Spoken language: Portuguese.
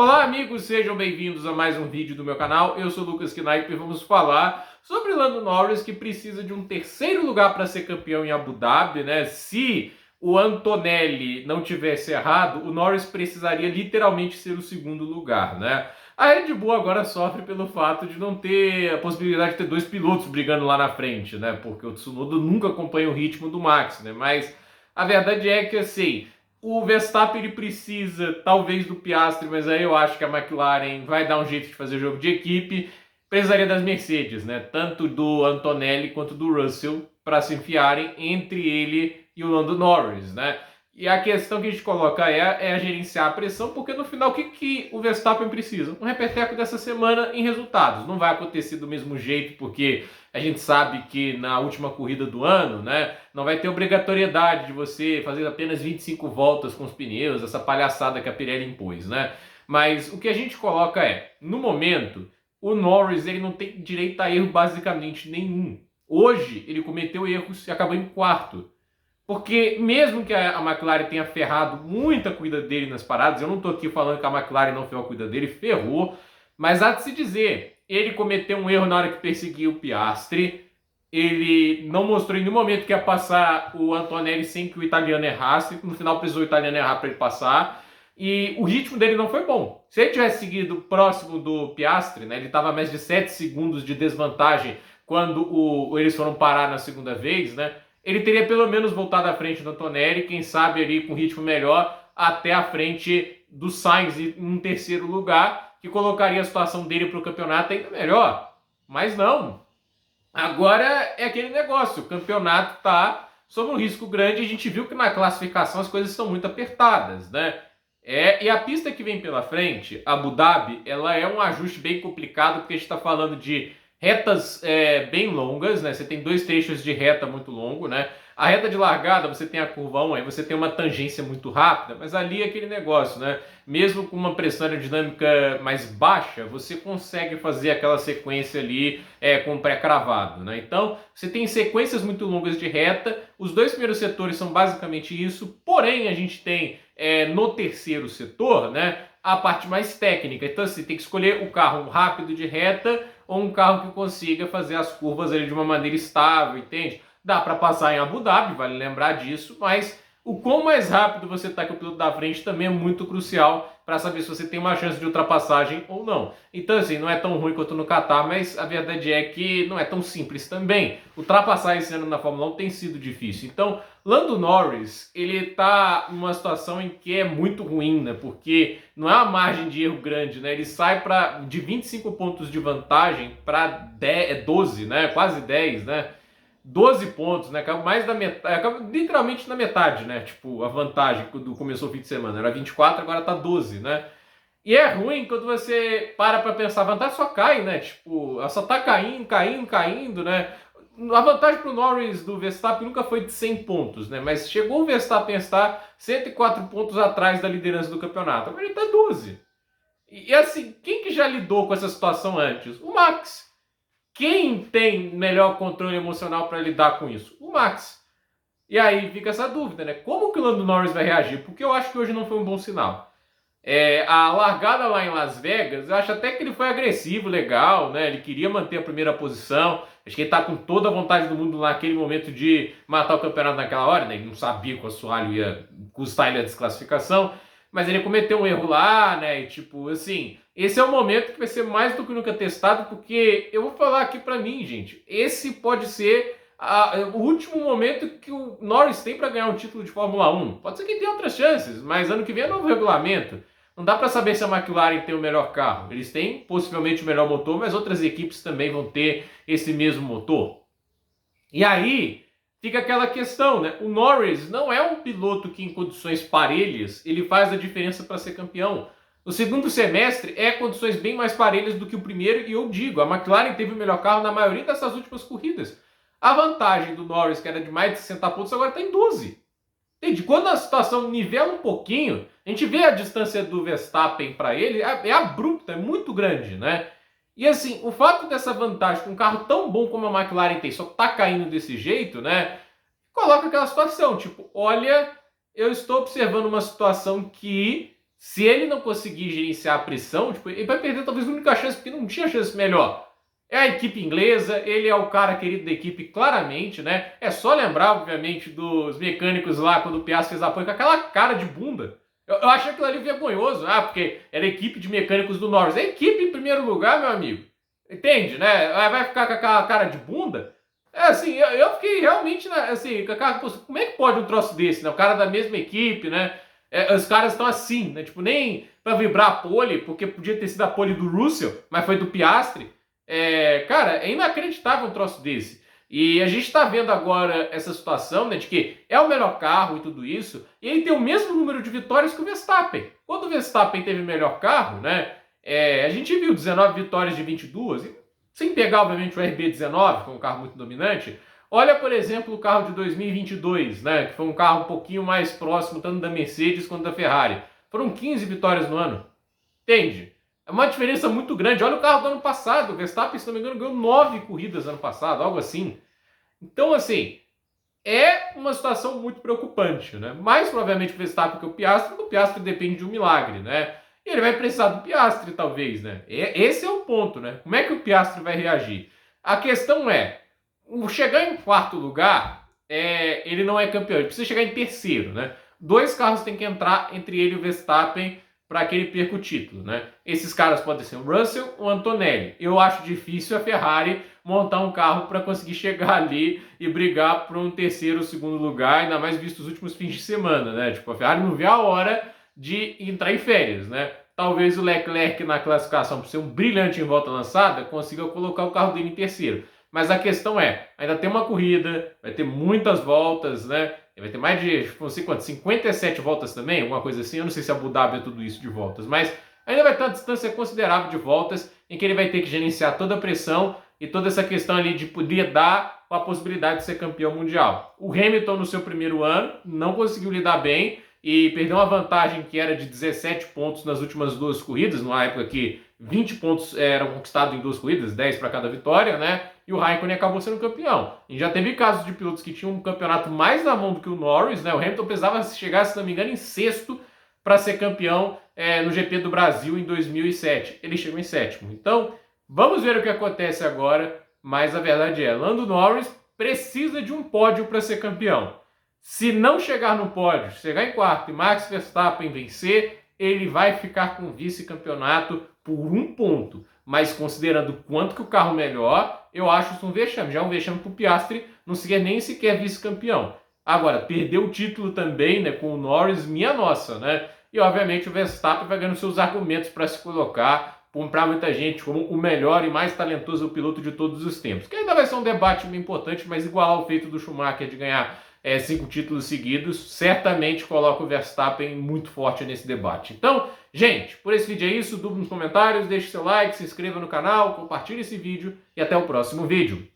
Olá amigos, sejam bem-vindos a mais um vídeo do meu canal. Eu sou o Lucas Knipe e vamos falar sobre Lando Norris, que precisa de um terceiro lugar para ser campeão em Abu Dhabi, né? Se o Antonelli não tivesse errado, o Norris precisaria literalmente ser o segundo lugar, né? A Red Bull agora sofre pelo fato de não ter a possibilidade de ter dois pilotos brigando lá na frente, né? Porque o Tsunoda nunca acompanha o ritmo do Max, né? Mas a verdade é que, assim, o Verstappen ele precisa, talvez, do Piastri, mas aí eu acho que a McLaren vai dar um jeito de fazer jogo de equipe. Precisaria das Mercedes, né? Tanto do Antonelli quanto do Russell, para se enfiarem entre ele e o Lando Norris, né? E a questão que a gente coloca é a gerenciar a pressão, porque no final o que o Verstappen precisa? Um repeteco dessa semana em resultados. Não vai acontecer do mesmo jeito, porque a gente sabe que na última corrida do ano, né, não vai ter obrigatoriedade de você fazer apenas 25 voltas com os pneus, essa palhaçada que a Pirelli impôs, né? Mas o que a gente coloca no momento, o Norris ele não tem direito a erro basicamente nenhum. Hoje ele cometeu erros e acabou em quarto. Porque mesmo que a McLaren tenha ferrado muita corrida dele nas paradas, eu não estou aqui falando que a McLaren não ferrou a corrida dele, ferrou, mas há de se dizer, ele cometeu um erro na hora que perseguiu o Piastri, ele não mostrou em nenhum momento que ia passar o Antonelli sem que o italiano errasse, no final precisou o italiano errar para ele passar, e o ritmo dele não foi bom. Se ele tivesse seguido próximo do Piastri, né, ele estava a mais de 7 segundos de desvantagem quando eles foram parar na segunda vez, né? Ele teria pelo menos voltado à frente do Antonelli, quem sabe ali com ritmo melhor, até à frente do Sainz em um terceiro lugar, que colocaria a situação dele para o campeonato ainda melhor. Mas não. Agora é aquele negócio, o campeonato está sob um risco grande e a gente viu que na classificação as coisas estão muito apertadas, né? E a pista que vem pela frente, Abu Dhabi, ela é um ajuste bem complicado, porque a gente está falando de retas bem longas, né? Você tem dois trechos de reta muito longo, né? A reta de largada, você tem a curva 1, aí você tem uma tangência muito rápida, mas ali é aquele negócio, né? Mesmo com uma pressão aerodinâmica mais baixa, você consegue fazer aquela sequência ali com pré-cravado, né? Então, você tem sequências muito longas de reta, os dois primeiros setores são basicamente isso, porém a gente tem no terceiro setor, né, a parte mais técnica. Então, assim, tem que escolher o carro rápido de reta ou um carro que consiga fazer as curvas ali de uma maneira estável, entende? Dá para passar em Abu Dhabi, vale lembrar disso, mas o quão mais rápido você está que o piloto da frente também é muito crucial para saber se você tem uma chance de ultrapassagem ou não. Então, assim, não é tão ruim quanto no Qatar, mas a verdade é que não é tão simples também. Ultrapassar esse ano na Fórmula 1 tem sido difícil. Então, Lando Norris, ele tá numa situação em que é muito ruim, né? Porque não é uma margem de erro grande, né? Ele sai de 25 pontos de vantagem para 12, né? Quase 10, né? 12 pontos, né? Acaba mais da metade, acaba literalmente na metade, né? Tipo, a vantagem quando começou o fim de semana era 24, agora tá 12, né? E é ruim quando você para pensar, a vantagem só cai, né? Tipo, ela só tá caindo, caindo, caindo, né? A vantagem pro Norris do Verstappen nunca foi de 100 pontos, né? Mas chegou o Verstappen a estar 104 pontos atrás da liderança do campeonato. Agora ele tá 12. E assim, quem que já lidou com essa situação antes? O Max. Quem tem melhor controle emocional para lidar com isso? O Max. E aí fica essa dúvida, né? Como que o Lando Norris vai reagir? Porque eu acho que hoje não foi um bom sinal. A largada lá em Las Vegas, eu acho até que ele foi agressivo, legal, né? Ele queria manter a primeira posição. Acho que ele tá com toda a vontade do mundo naquele momento de matar o campeonato naquela hora, né? Ele não sabia que o assoalho ia custar ele a desclassificação. Mas ele cometeu um erro lá, né? E tipo, assim, esse é o momento que vai ser mais do que nunca testado, porque eu vou falar aqui pra mim, gente, esse pode ser o último momento que o Norris tem para ganhar um título de Fórmula 1. Pode ser que tenha outras chances, mas ano que vem é novo regulamento. Não dá para saber se a McLaren tem o melhor carro. Eles têm possivelmente o melhor motor, mas outras equipes também vão ter esse mesmo motor. E aí fica aquela questão, né? O Norris não é um piloto que em condições parelhas ele faz a diferença para ser campeão. O segundo semestre é condições bem mais parelhas do que o primeiro, e eu digo, a McLaren teve o melhor carro na maioria dessas últimas corridas. A vantagem do Norris, que era de mais de 60 pontos, agora está em 12. Entende? Quando a situação nivela um pouquinho, a gente vê a distância do Verstappen para ele, é abrupta, é muito grande, né? E assim, o fato dessa vantagem com um carro tão bom como a McLaren tem, só tá caindo desse jeito, né? Coloca aquela situação, tipo, olha, eu estou observando uma situação que Se ele não conseguir gerenciar a pressão, tipo, ele vai perder talvez a única chance, porque não tinha chance melhor. É a equipe inglesa, ele é o cara querido da equipe, claramente, né? É só lembrar, obviamente, dos mecânicos lá, quando o Piastri fez apoio, com aquela cara de bunda. Eu achei aquilo ali vergonhoso, porque era a equipe de mecânicos do Norris. É equipe em primeiro lugar, meu amigo. Entende, né? Vai ficar com aquela cara de bunda? É assim, eu fiquei realmente, assim, com aquela, como é que pode um troço desse, né? O cara da mesma equipe, né? Os caras estão assim, né? Tipo, nem pra vibrar a pole, porque podia ter sido a pole do Russell, mas foi do Piastri. Cara, é inacreditável um troço desse. E a gente está vendo agora essa situação, né, de que é o melhor carro e tudo isso, e ele tem o mesmo número de vitórias que o Verstappen. Quando o Verstappen teve o melhor carro, né, a gente viu 19 vitórias de 22, sem pegar, obviamente, o RB19, que é um carro muito dominante. Olha, por exemplo, o carro de 2022, né, que foi um carro um pouquinho mais próximo, tanto da Mercedes quanto da Ferrari. Foram 15 vitórias no ano. Entende? É uma diferença muito grande. Olha o carro do ano passado. O Verstappen, se não me engano, ganhou 9 corridas ano passado, algo assim. Então, assim, é uma situação muito preocupante, né? Mais provavelmente o Verstappen que o Piastri, porque o Piastri depende de um milagre, né? E ele vai precisar do Piastri, talvez, né? Esse é o ponto, né? Como é que o Piastri vai reagir? A questão é, chegar em quarto lugar, ele não é campeão, ele precisa chegar em terceiro, né? 2 carros têm que entrar entre ele e o Verstappen para que ele perca o título, né? Esses caras podem ser o Russell ou o Antonelli. Eu acho difícil a Ferrari montar um carro para conseguir chegar ali e brigar por um terceiro ou segundo lugar, ainda mais visto os últimos fins de semana, né? Tipo, a Ferrari não vê a hora de entrar em férias, né? Talvez o Leclerc na classificação, por ser um brilhante em volta lançada, consiga colocar o carro dele em terceiro. Mas a questão ainda tem uma corrida, vai ter muitas voltas, né? Vai ter mais de, não sei quanto, 57 voltas também, alguma coisa assim. Eu não sei se Abu Dhabi é tudo isso de voltas, mas ainda vai ter uma distância considerável de voltas em que ele vai ter que gerenciar toda a pressão e toda essa questão ali de poder lidar com a possibilidade de ser campeão mundial. O Hamilton, no seu primeiro ano, não conseguiu lidar bem e perdeu uma vantagem que era de 17 pontos nas últimas 2 corridas, numa época que 20 pontos eram conquistados em 2 corridas, 10 para cada vitória, né? E o Raikkonen acabou sendo campeão. E já teve casos de pilotos que tinham um campeonato mais na mão do que o Norris, né? O Hamilton precisava chegar, se não me engano, em sexto para ser campeão no GP do Brasil em 2007. Ele chegou em sétimo. Então, vamos ver o que acontece agora, mas a verdade é, Lando Norris precisa de um pódio para ser campeão. Se não chegar no pódio, chegar em quarto e Max Verstappen vencer, ele vai ficar com o vice-campeonato por 1 ponto. Mas considerando quanto que o carro melhor, eu acho isso um vexame. Já é um vexame para o Piastri não ser nem sequer vice-campeão. Agora, perdeu o título também, né, com o Norris, minha nossa, né? E obviamente o Verstappen vai ganhando seus argumentos para se colocar, para muita gente, como o melhor e mais talentoso piloto de todos os tempos. Que ainda vai ser um debate bem importante, mas igualar o feito do Schumacher de ganhar 5 títulos seguidos, certamente coloca o Verstappen muito forte nesse debate. Então, gente, por esse vídeo é isso. Dúvida nos comentários, deixe seu like, se inscreva no canal, compartilhe esse vídeo e até o próximo vídeo.